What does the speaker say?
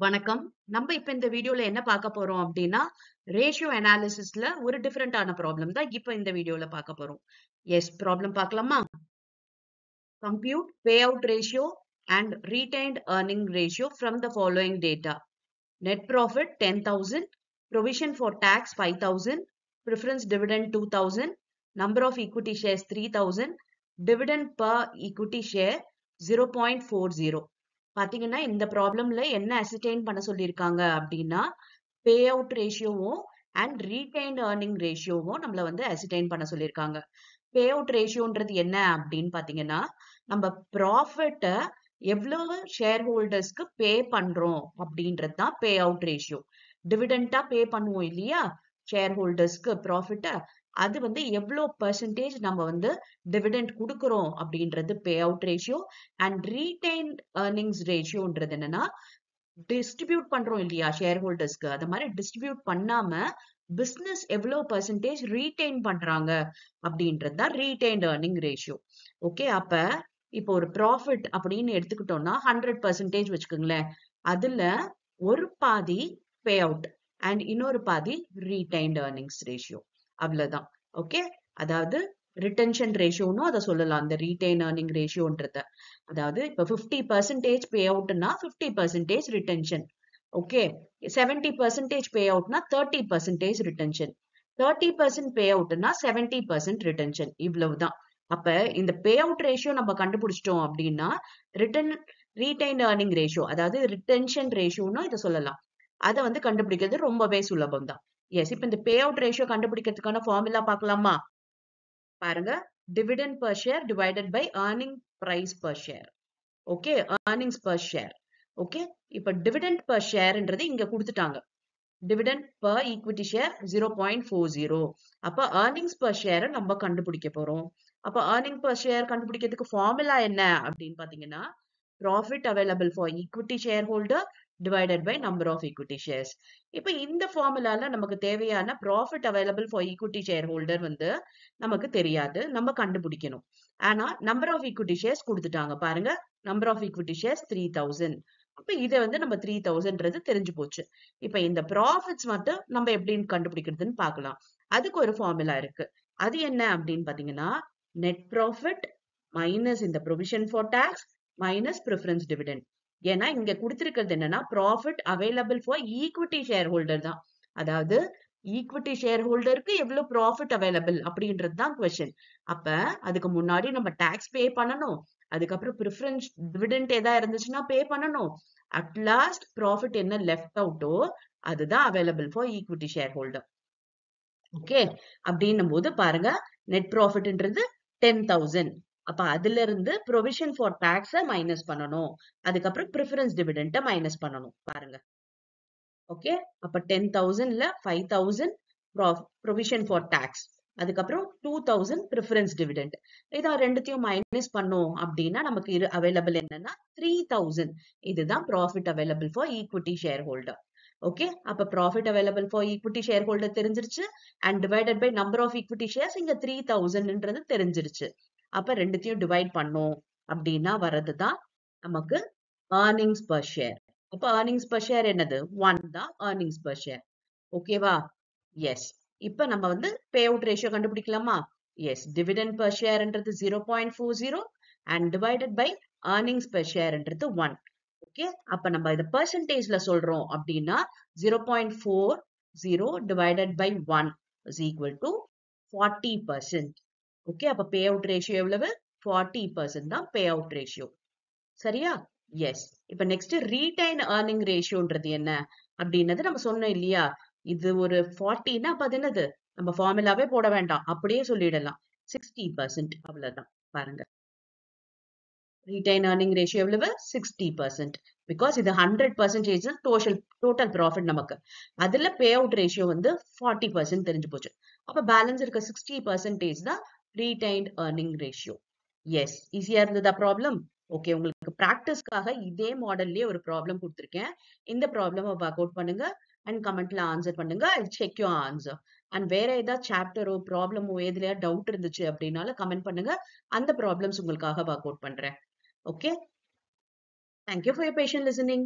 வணக்கம். நம்ம இப்ப இந்த வீடியோல என்ன பார்க்க போறோம் அப்படின்னா, ரேஷியோ அனாலிசிஸ்ல ஒரு டிஃபரண்டான ப்ராப்ளம் தான் இப்ப இந்த வீடியோல பார்க்க போறோம். எஸ், ப்ராப்ளம் பார்க்கலாமா? Compute payout ratio and retained earning ratio from the following data. Net profit 10,000, provision for tax 5,000, preference dividend 2,000, number of equity shares 3,000, dividend per equity share 0.40. பாத்தீங்கன்னா இந்த ப்ராப்ளம்ல என்ன அசிடைன் பண்ண சொல்லியிருக்காங்க அப்படின்னா பே அவுட் ரேஷியோவும் அண்ட் ரீடைன்ட் ஏர்னிங் ரேஷியோவும் நம்மள வந்து அசிடைன் பண்ண சொல்லியிருக்காங்க. பே அவுட் ரேஷியோன்றது என்ன அப்படின்னு பாத்தீங்கன்னா நம்ம ப்ராஃபிட்ட எவ்வளவு ஷேர் ஹோல்டர்ஸ்க்கு பே பண்றோம் அப்படின்றது தான் பே அவுட் ரேஷியோ. டிவிடெண்டா பே பண்ணுவோம் இல்லையா ஷேர் ஹோல்டர்ஸ்க்கு ப்ராஃபிட்ட, அது வந்து எவ்வளோ பெர்சன்டேஜ் நம்ம வந்து டிவிடெண்ட் கொடுக்குறோம் அப்படின்றது pay out ratio. And retained earnings ரேஷியோன்றது என்னன்னா டிஸ்ட்ரிபியூட் பண்றோம் இல்லையா ஷேர் ஹோல்டர்ஸ்க்கு, அது மாதிரி டிஸ்ட்ரிபியூட் பண்ணாம பிசினஸ் எவ்வளவு பெர்சன்டேஜ் ரீடைன் பண்றாங்க அப்படின்றது தான் ரீடைன்ட் ஏர்னிங் ரேஷியோ. ஓகே, அப்ப இப்போ ஒரு ப்ராஃபிட் அப்படின்னு எடுத்துக்கிட்டோம்னா 100% வச்சுக்கோங்களேன். அதுல ஒரு பாதி பே அவுட் அண்ட் இன்னொரு பாதி ரீடைன்ட் ஏர்னிங்ஸ் ரேஷியோ, அவ்வளவுதான். ஓகே, அதாவது ரிட்டென்ஷன் ரேஷியோன்னு அதை சொல்லலாம். அந்த ரீடைன் ஏர்னிங் ரேஷியோன்றத, அதாவது இப்ப 50% பே அவுட்னா 50% ரிட்டென்ஷன். ஓகே, 70% பே அவுட்னா 30% ரிட்டென்ஷன், 30% பே அவுட்னா 70% ரிட்டென்ஷன், இவ்வளவுதான். அப்ப இந்த பே அவுட் ரேஷியோ நம்ம கண்டுபிடிச்சிட்டோம் அப்படின்னா ரீடைன் ஏர்னிங் ரேஷியோ, அதாவது ரிட்டென்ஷன் ரேஷியோன்னு இதை சொல்லலாம். அதை வந்து கண்டுபிடிக்கிறது ரொம்பவே சுலபம் தான். எஸ், இப்ப இந்த பே அவுட் ரேஷியோ கண்டுபிடிக்கிறதுக்கான ஃபார்முலா பார்க்கலாமா? பாருங்க, dividend per share divided by earning price per share. Okay, earnings per share. Okay, இப்ப டிவிடெண்ட் பர் ஷேர்ன்றது இங்க கொடுத்துட்டாங்க. Dividend per equity share 0.40. அப்ப ஏர்னிங்ஸ் பர் ஷேர் நம்ம கண்டுபிடிக்க போறோம். அப்ப ஏர்னிங் பர் ஷேர் கண்டுபிடிக்கிறதுக்கு ஃபார்முலா என்ன அப்படின்னு பாத்தீங்கன்னா profit available for equity share holder divided by number of equity shares. இப்ப இந்த ஃபார்முலால நமக்கு தேவையான profit available for equity share holder வந்து நமக்கு தெரியாது, நம்ம கண்டுபிடிக்கணும். ஆனா நம்பர் ஆஃப் ஈக்விட்டி ஷேர்ஸ் கொடுத்துட்டாங்க பாருங்க. Number of equity shares 3,000. அப்ப இதை வந்து நம்ம 3,000ன்றது தெரிஞ்சு போச்சு. இப்ப இந்த ப்ராஃபிட்ஸ் மட்டும் நம்ம எப்படின்னு கண்டுபிடிக்கிறதுன்னு பார்க்கலாம். அதுக்கு ஒரு ஃபார்முலா இருக்கு. அது என்ன அப்படின்னு பாத்தீங்கன்னா நெட் ப்ராஃபிட் மைனஸ் இந்த provision for tax minus preference dividend. ஏன்னா இங்க கொடுத்திருக்கிறது என்னன்னா profit available for equity share holder தான். அதாவது ஈக்விட்டி ஷேர் ஹோல்டருக்கு எவ்வளவு ப்ராஃபிட் அவைலபிள் அப்படின்றது தான் கொஸ்டின். அப்ப அதுக்கு முன்னாடி நம்ம டாக்ஸ் பே பண்ணணும், அதுக்கப்புறம் ப்ரிஃபரன்ஸ் டிவிடெண்ட் ஏதா இருந்துச்சுன்னா பே பண்ணணும். அட் லாஸ்ட் ப்ராஃபிட் என்ன லெஃப்ட் அவுட்டோ அதுதான் available for equity share holder. Okay, அப்படின்னும் போது பாருங்க நெட் ப்ராஃபிட்ன்றது 10,000. அப்ப அதுல இருந்து ப்ரொவிஷன் ஃபார் டாக்ஸ மைனஸ் பண்ணணும், அதுக்கப்புறம் ப்ரிஃபரன்ஸ் டிவிடெண்ட மைனஸ் பண்ணணும். பாருங்க. ஓகே, அப்ப 10,000ல 5,000 ப்ரொவிஷன் ஃபார் டாக்ஸ், அதுக்கப்புறம் 2,000 ப்ரிஃபரன்ஸ் டிவிடெண்ட். இதை ரெண்டுத்தையும் மைனஸ் பண்ணோம் அப்படின்னா நமக்கு அவைலபிள் என்னன்னா 3,000. இதுதான் profit available for equity share holder. Okay, அப்ப profit available for equity share holder தெரிஞ்சிருச்சு and divided by number of equity shares இங்க 3,000ன்றது தெரிஞ்சிருச்சு. அப்ப ரெண்டுத்தையும் டிவைட் பண்ணோம் அப்படின்னா வரதுதான் நமக்கு ஏர்னிங்ஸ் பர் ஷேர். அப்ப ஏர்னிங்ஸ் பர் ஷேர் என்னது 1 தான் ஏர்னிங்ஸ் பர் ஷேர். ஓகேவா? எஸ், இப்ப நம்ம வந்து பே அவுட் ரேஷியோ கண்டுபிடிக்கலாமா? எஸ், டிவிடெண்ட் பர் ஷேர்ன்றது 0.40 and divided by earnings per ஷேர்ன்றது 1. ஓகே, அப்ப நம்ம இத பெர்சன்டேஜ்ல சொல்றோம் அப்படின்னா 0.40 divided by 1 is equal to 40%. Okay, அப்ப பே அவுட் ரேஷியோ எவ்வளவு? 40% தான் பே அவுட் ரேஷியோ. சரியா? எஸ், இப்ப நெக்ஸ்ட் ரீடைன் ஏர்னிங் ரேஷியோன்றது என்ன அப்படின்னது நம்ம சொன்னோம் இல்லையா? இது ஒரு 40னா அப்ப அது என்னது? நம்ம ஃபார்முலாவே போட வேண்டாம், அப்படியே சொல்லிடலாம் 60%. அவ்வளவுதான். பாருங்க, retained earning ratio எவ்வளவு? 60%. Because இது 100% total profit நமக்கு. அதுல payout ratio வந்து 40% தெரிஞ்சு போச்சு. அப்ப பேலன்ஸ் இருக்க 60% தான் retained earning ratio. Yes, ஈஸியா இருந்ததா ப்ராப்ளம்? ஓகே, உங்களுக்கு பிராக்டிஸ்க்காக இதே மாடல்லயே ஒரு ப்ராப்ளம் கொடுத்திருக்கேன். இந்த ப்ராப்ளம் ஒர்க் அவுட் பண்ணுங்க அண்ட் கமெண்ட்ல ஆன்சர் பண்ணுங்க. ஐ செக் யுவர் ஆன்சர். அண்ட் வேற ஏதாவது சாப்டரோ ப்ராப்ளமோ எதுலயா டவுட் இருந்துச்சு அப்படின்னாலும் கமெண்ட் பண்ணுங்க. அந்த ப்ராப்ளம்ஸ் உங்களுக்காக ஒர்க் அவுட் பண்றேன். Okay. Thank you for your patient listening.